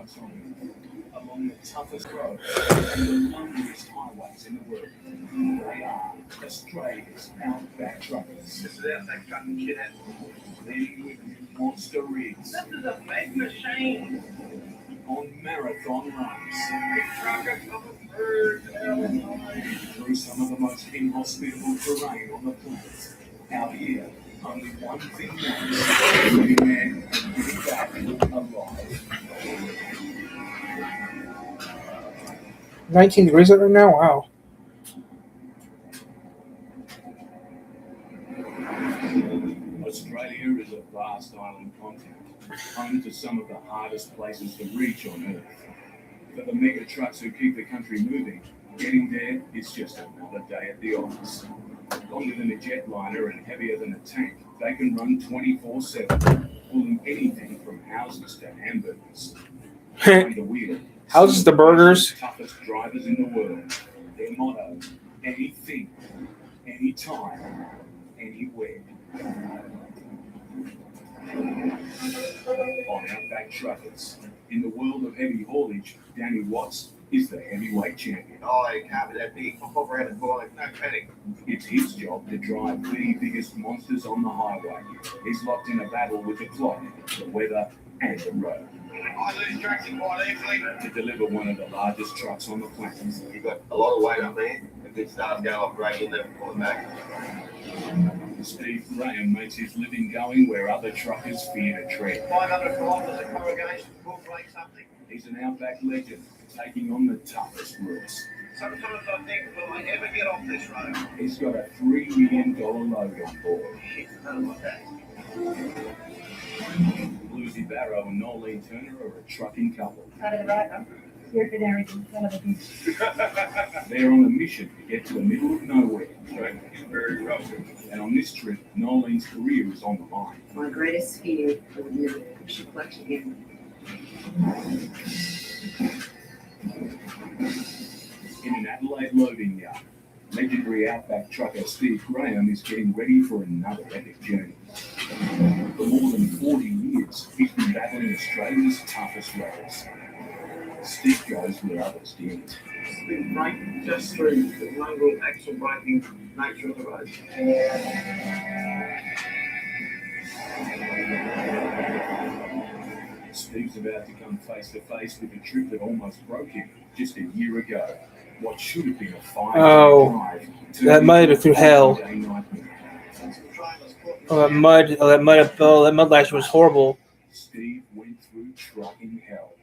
trucks on Earth, along the toughest roads and the loneliest highways in the world. They are Australia's outback truckers. This is outback trucking shit. Leading with monster rigs. This is a big machine. On marathon runs. The trucker coming through some of the most inhospitable terrain on the planet. Out here, only one thing matters: getting there and getting back alive. 19 degrees right now? Wow. Australia is a vast island continent, home to some of the hardest places to reach on Earth. For the mega trucks who keep the country moving, getting there is just another day at the office. Longer than a jetliner and heavier than a tank, they can run 24/7, pulling anything from houses to hamburgers. Behind the wheel, Houses to burgers. the toughest drivers in the world. Their motto: anything, anytime, anywhere. On Outback Truckers, in the world of heavy haulage, Danny Watts is the heavyweight champion. Oh, you can't be that big. I'll pop around the corner. No panic. It's his job to drive the biggest monsters on the highway. He's locked in a battle with the clock, the weather, and the road. I lose traction quite easily. To deliver one of the largest trucks on the planet. You've got a lot of weight up there. If it starts going off great, you'll never pull it back. Steve Graham makes his living going where other truckers fear to tread. 500 kilometres of corrugation will break something. He's an outback legend, taking on the toughest routes. Sometimes I think, will I ever get off this road? He's got a $3 million load on board. Shit, nothing like that. Bluesy Barrow and Nolene Turner are a trucking couple. Out of the right, I'm here for everything. They're on a mission to get to the middle of nowhere. It's very rough. And on this trip, Nolene's career is on the line. My greatest fear would be to push a clutch again. In an Adelaide loading yard, legendary outback trucker Steve Graham is getting ready for another epic journey. For more than 40 years, he's been battling Australia's toughest roads. Steve goes where others didn't. We break just through the mongrel axle breaking nature of the road. Steve's about to come face to face with a trip that almost broke him just a year ago. What should have been a 5-day drive. That might have been through hell. That mud lash was horrible. Steve went through trucking hell.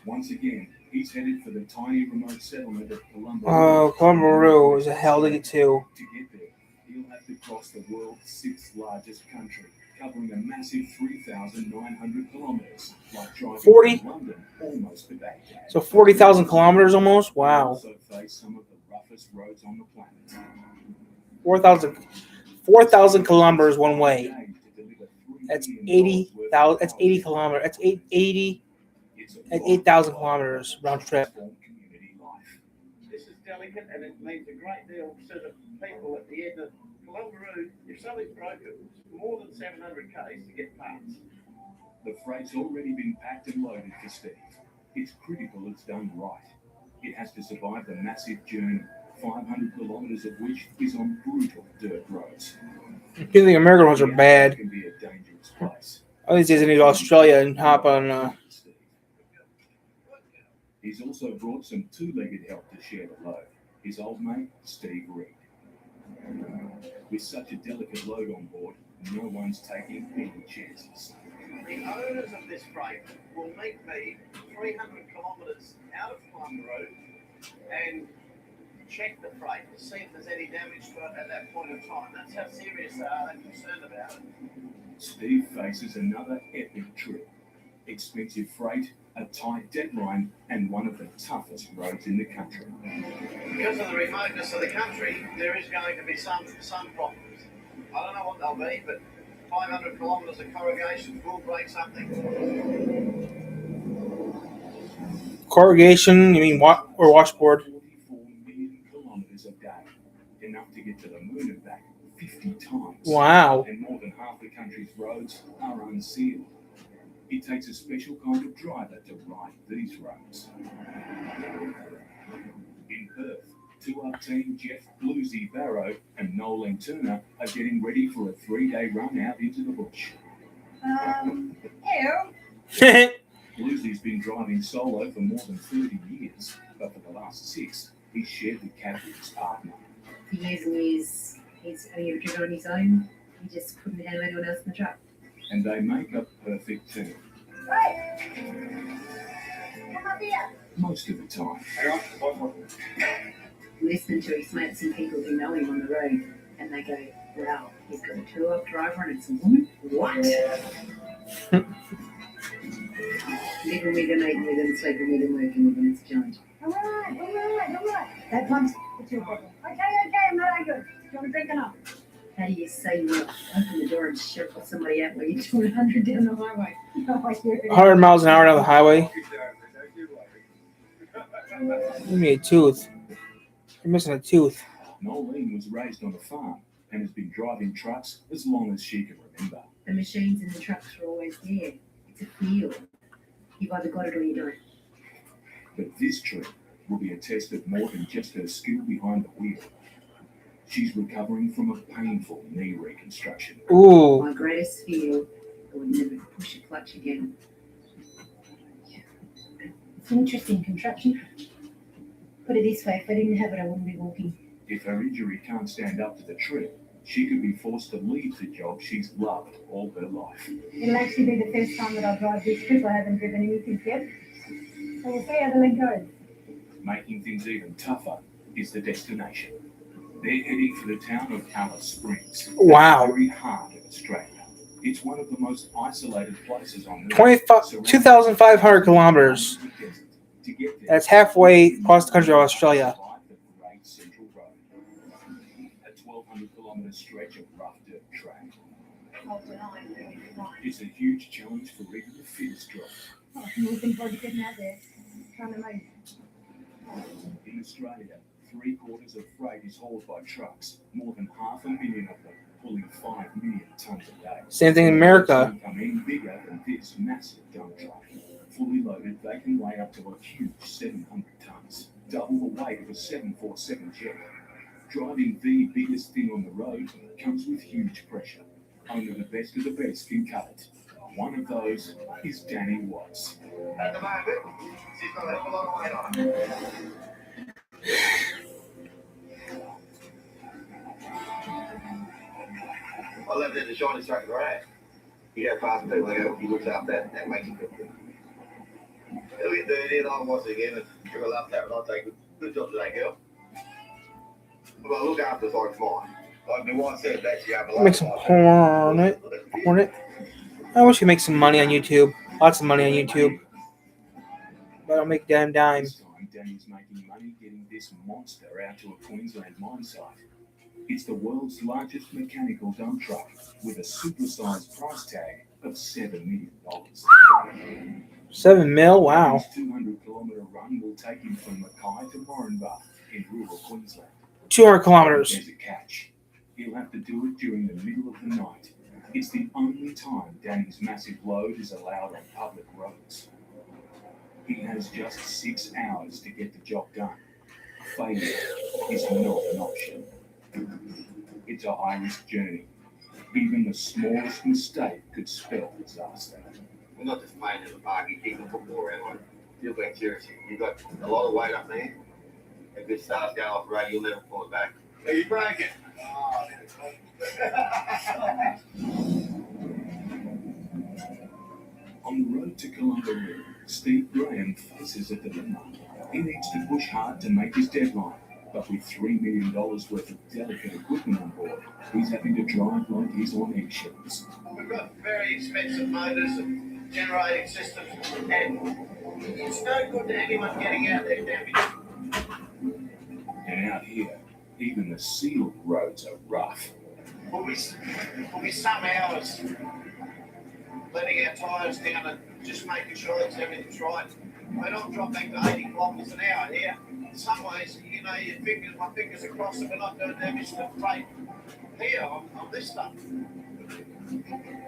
Once again, he's headed for the tiny remote settlement of Colombo. Oh, Colombo was a hell to get to. To get there, he'll have to cross the world's 6th largest country, covering a massive 3,900 kilometers, like driving 40? from London almost to Baghdad. So 40,000 kilometers almost? He'll Wow. also face some of the roughest roads on the planet. 4,000 kilometers one way. Today, to deliver $3 That's million 80,000. That's 80 kilometers. That's 80 at 8,000 kilometers round trip. Community life. This is delicate and it means a great deal to the people at the end of Colombo. If something's broken, it's more than 700 k's to get parts. The freight's already been packed and loaded for Steve. It's critical it's done right. It has to survive the massive journey, 500 kilometers of which is on brutal dirt roads. I think the American ones are bad. It can be a dangerous place. All these days I need to go to Australia and hop on. He's also brought some two-legged help to share the load. His old mate, Steve Reed. With such a delicate load on board, no one's taking any chances. The owners of this freight will meet me 300 kilometres out of Colombo and check the freight to see if there's any damage to it at that point in time. That's how serious they are and concerned about it. Steve faces another epic trip. Expensive freight, a tight deadline, and one of the toughest roads in the country. Because of the remoteness of the country, there is going to be some problems. I don't know what they'll be, but 500 kilometres of corrugation will break something. Corrugation, you mean or washboard? 44 million kilometres a day, enough to get to the moon and back 50 times. Wow. And more than half the country's roads are unsealed. It takes a special kind of driver to ride these roads. In Perth, two-up team Jeff Bluesy Barrow and Nolan Turner are getting ready for a 3-day run out into the bush. Ew. Bluesy's been driving solo for more than 30 years, but for the last 6, he's shared the cab with his partner. For years and years, he's only driven on his own. He just couldn't handle anyone else in the truck. And they make a perfect team. Most of the time. Listen to his mates and people who know him on the road, and they go, wow, he's got a two-up driver and it's a woman? What? Living with him, eating with him, sleeping with him, working with him, it's a challenge. All right. That one's the two problem. Okay, I'm not angry. Do you want a drink or not? How do you say you want to open the door and shove somebody out while you're doing 100 down the highway? No, I hear it. 100 miles an hour down the highway. Give me a tooth. You're missing a tooth. Nolene was raised on a farm and has been driving trucks as long as she can remember. The machines in the trucks are always there. It's a feel. You've either got it or you don't. But this trip will be a test of more than just her skill behind the wheel. She's recovering from a painful knee reconstruction. Ooh. My greatest fear, I would never push a clutch again. It's an interesting contraption. Put it this way, if I didn't have it, I wouldn't be walking. If her injury can't stand up to the trip, she could be forced to leave the job she's loved all her life. It'll actually be the first time that I'll drive this trip. I haven't driven anything yet. So we'll see how the leg goes. Making things even tougher is the destination. They're heading for the town of Alice Springs. Wow. At the very heart of Australia. It's one of the most isolated places on Earth. 2,500 kilometers. To get there, That's halfway across the country of Australia. the Great Central Road. A 1,200-kilometer stretch of rough dirt track. It's a huge challenge for even the fittest driver. I'm looking forward to getting out there. Trying to move. In Australia, 3/4 of freight is hauled by trucks, more than 500,000 of them pulling 5 million tons a day. Same thing in America. Some come in bigger than this massive dump truck. Fully loaded, they can weigh up to a huge 700 tons, double the weight of a 747 jet. Driving the biggest thing on the road comes with huge pressure. Only the best of the best can cut it. One of those is Danny Watts. At the moment, she's got a hell of a lot of weight on her. I left it in the shiny straight right. You go past people, he looks up that makes you feel good. He'll get dirty and I'll watch it again and give a love tap and I'll take good job today, girl. But I look after it's like mine. Like my wife said, that she have a Make some hornet. I wish we could make some money on YouTube. Lots of money on YouTube. But I don't make a damn dime. This time, Danny's making money getting this monster out to a Queensland mine site. It's the world's largest mechanical dump truck with a supersized price tag of $7 million. 7 mil? Wow. This 200-kilometer run will take him from Mackay to Moranbah in rural Queensland. 200 kilometers. There's a catch. He'll have to do it during the middle of the night. It's the only time Danny's massive load is allowed on public roads. He has just 6 hours to get the job done. Failure is not an option. It's a high-risk journey. Even the smallest mistake could spell disaster. We're not just playing in the park, you keep the football around like you're being serious. You've got a lot of weight up there. If this starts going off the road, you'll never pull it back. Are you breaking? On the road to Colombo, Steve Graham faces a dilemma. He needs to push hard to make his deadline, but with $3 million worth of delicate equipment on board, he's having to drive like he's on eggshells. We've got very expensive motors and generating systems, and it's no good to anyone getting out there damaged. And out here, even the sealed roads are rough. We'll be some hours letting our tyres down and just making sure that everything's right. We're not dropping to 80 kilometres an hour here. In some ways, you know, my fingers are crossed and we're not doing damage to the plate here on this stuff.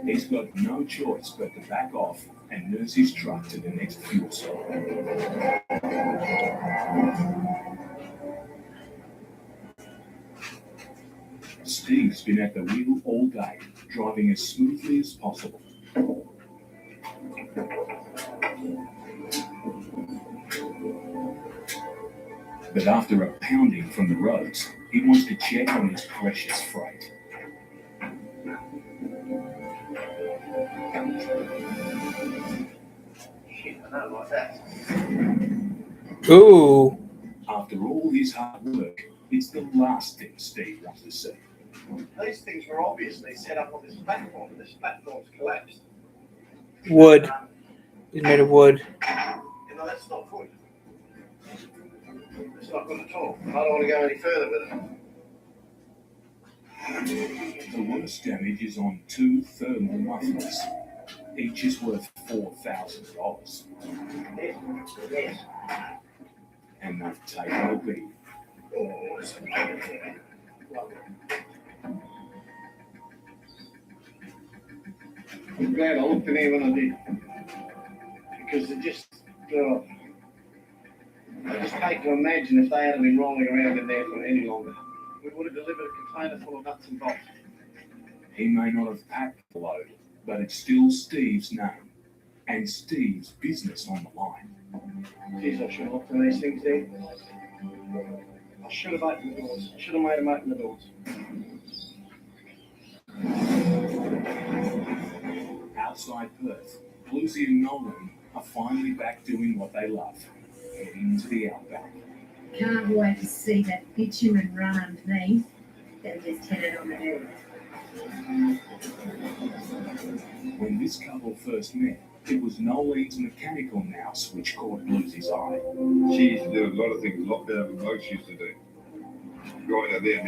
He's got no choice but to back off and nurse his truck to the next fuel stop. Steve's been at the wheel all day, driving as smoothly as possible. But after a pounding from the roads, he wants to check on his precious freight. Shit, I don't like that. Ooh. After all his hard work, it's the last thing Steve wants to see. These things were obviously set up on this platform. This platform's collapsed. Wood. It's made of wood. You know, that's not good. It's not good at all. I don't want to go any further with it. The worst damage is on 2 thermal mufflers. Each is worth $4,000. Yes. And they've taken a beating. Oh, I'm glad I looked at him when I did. Because it just, I just hate to imagine if they had been rolling around in there for any longer. We would have delivered a container full of nuts and bolts. He may not have packed the load, but it's still Steve's name and Steve's business on the line. Geez, I should have looked at these things there. I should have opened the doors. I should have made them open the doors. Outside Perth, Bluesy and Nolan are finally back doing what they love, heading to the outback. Can't wait to see that bitumen run underneath that just headed on the hill. When this couple first met, it was Nolene's mechanical nous which caught Bluesy's eye. She used to do a lot of things a lot better than most used to do. Right out there.